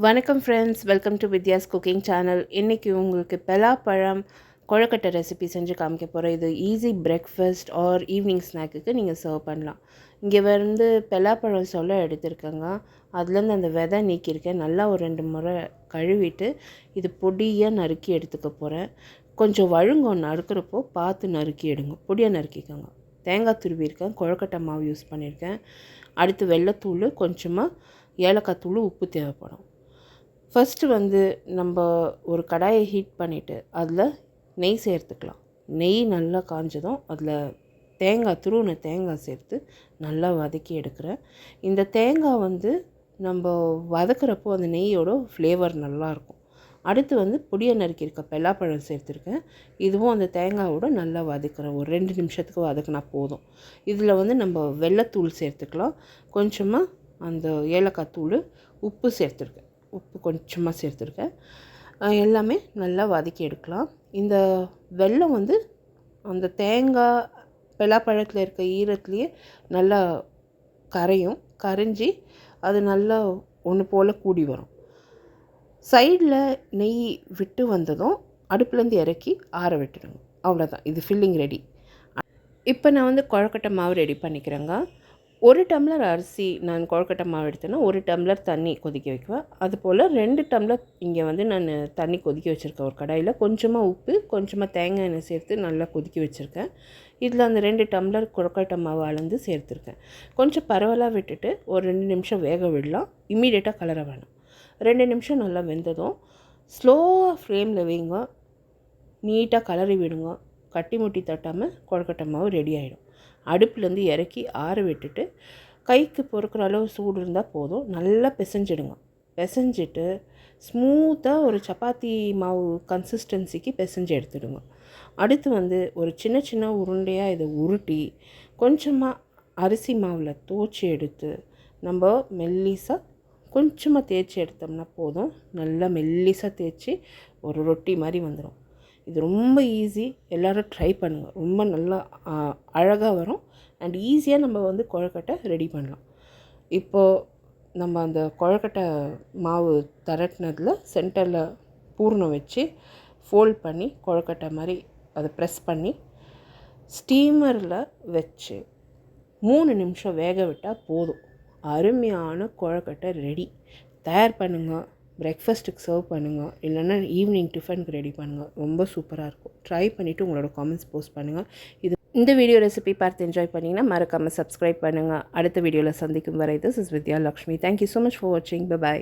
வணக்கம் friends, welcome to Vidya's cooking channel. இன்றைக்கி உங்களுக்கு பலாப்பழம் கொழுக்கட்டை ரெசிபி செஞ்சு காமிக்க போகிறேன். இது ஈஸி பிரேக்ஃபாஸ்ட் ஆர் ஈவினிங் ஸ்நாக்குக்கு நீங்கள் சர்வ் பண்ணலாம். இங்கே வந்து பலாப்பழம் சொல்ல எடுத்திருக்கேங்க. அதுலேருந்து அந்த விதை நீக்கியிருக்கேன். நல்லா ஒரு 2 முறை கழுவிட்டு இது பொடியாக நறுக்கி எடுத்துக்க போகிறேன். கொஞ்சம் வழுங்கும், நறுக்கிறப்போ பார்த்து நறுக்கி எடுங்க, பொடியாக நறுக்கிக்கோங்க. தேங்காய் துருவியிருக்கேன், கொழுக்கட்டை மாவு யூஸ் பண்ணியிருக்கேன். அடுத்து வெள்ளைத்தூள், கொஞ்சமாக ஏலக்காய் தூள், உப்பு தேவைப்படும். ஃபஸ்ட்டு வந்து நம்ம ஒரு கடாயை ஹீட் பண்ணிவிட்டு அதில் நெய் சேர்த்துக்கலாம். நெய் நல்லா காஞ்சதும் அதில் துருவின தேங்காய் சேர்த்து நல்லா வதக்கி எடுக்கிறேன். இந்த தேங்காய் வந்து நம்ம வதக்கிறப்போ அந்த நெய்யோட ஃப்ளேவர் நல்லாயிருக்கும். அடுத்து வந்து பொடியை நறுக்கியிருக்க பலாப்பழம் சேர்த்துருக்கேன். இதுவும் அந்த தேங்காயோட நல்லா வதக்குறேன். ஒரு 2 நிமிஷத்துக்கு வதக்கினா போதும். இதில் வந்து நம்ம வெள்ளைத்தூள் சேர்த்துக்கலாம். கொஞ்சமாக அந்த ஏலக்காய் தூள், உப்பு சேர்த்துருக்கேன். உப்பு கொஞ்சமாக சேர்த்துருக்கேன். எல்லாமே நல்லா வதக்கி எடுக்கலாம். இந்த வெல்லம் வந்து அந்த தேங்காய் பலாப்பழத்தில் இருக்க ஈரத்துலேயே நல்லா கரைஞ்சி அது நல்லா ஒன்று போல் கூடி வரும். சைடில் நெய் விட்டு வந்ததும் அடுப்புலேருந்து இறக்கி ஆற விட்டுடுங்க. அவ்வளோதான், இது ஃபில்லிங் ரெடி. இப்போ நான் வந்து கொழுக்கட்டை மாவு ரெடி பண்ணிக்கிறேங்க. 1 டம்ளர் அரிசி நான் கொழுக்கட்டை மாவு எடுத்தேன்னா 1 டம்ளர் தண்ணி கொதிக்க வைக்குவேன். அதுபோல் 2 டம்ளர் இங்கே வந்து நான் தண்ணி கொதிக்க வச்சுருக்கேன். ஒரு கடாயில் கொஞ்சமாக உப்பு, கொஞ்சமாக தேங்காய் எண்ணெய் சேர்த்து நல்லா கொதிக்க வச்சுருக்கேன். இதில் அந்த 2 டம்ளர் கொழுக்கட்டை மாவு அளந்து சேர்த்துருக்கேன். கொஞ்சம் பரவலாக விட்டுட்டு ஒரு 2 நிமிஷம் வேக விடலாம். இம்மீடியட்டாக கலர வேணாம். 2 நிமிஷம் நல்லா வெந்ததும் ஸ்லோவாக ஃப்ளேமில் வைங்க. நீட்டாக கலரி விடுங்க. கட்டி முட்டி தட்டாமல் கொழுக்கட்டை மாவு ரெடி ஆகிடும். அடுப்புலேருந்து இறக்கி ஆற விட்டுட்டு கைக்கு பொறுக்கிற அளவு சூடு இருந்தால் போதும். நல்லா பிசைஞ்சிடுங்க. பிசைஞ்சிட்டு ஸ்மூத்தாக ஒரு சப்பாத்தி மாவு கன்சிஸ்டன்சிக்கு பிசைஞ்சு எடுத்துடுங்க. அடுத்து வந்து ஒரு சின்ன சின்ன உருண்டையாக இதை உருட்டி கொஞ்சமாக அரிசி மாவில் தோய்ச்சி எடுத்து நம்ம மெல்லிசாக கொஞ்சமாக தேய்ச்சி எடுத்தோம்னா போதும். நல்லா மெல்லிசாக தேய்ச்சி ஒரு ரொட்டி மாதிரி வந்துடும். இது ரொம்ப ஈஸி, எல்லோரும் ட்ரை பண்ணுங்கள். ரொம்ப நல்லா அழகாக வரும் அண்ட் ஈஸியாக நம்ம வந்து கொழுக்கட்டை ரெடி பண்ணலாம். இப்போது நம்ம அந்த கொழுக்கட்டை மாவு திரட்டினதில் சென்டரில் பூர்ணம் வச்சு ஃபோல்ட் பண்ணி கொழுக்கட்டை மாதிரி அதை ப்ரெஸ் பண்ணி ஸ்டீமரில் வச்சு 3 நிமிஷம் வேக விட்டால் போதும். அருமையான கொழுக்கட்டை ரெடி. தயார் பண்ணுங்கள். பிரேக்ஃபாஸ்ட்டுக்கு சர்வ் பண்ணுங்கள், இல்லைன்னா ஈவினிங் டிஃபனுக்கு ரெடி பண்ணுங்கள். ரொம்ப சூப்பராக இருக்கும். ட்ரை பண்ணிவிட்டு உங்களோட காமெண்ட்ஸ் போஸ்ட் பண்ணுங்கள். இந்த வீடியோ ரெசிபி பார்த்து என்ஜாய் பண்ணிங்கன்னா மறக்காமல் சப்ஸ்கிரைப் பண்ணுங்கள். அடுத்த வீடியோவில் சந்திக்கும் வரை this is Vidya Lakshmi. Thank you so much for வாட்சிங். பை.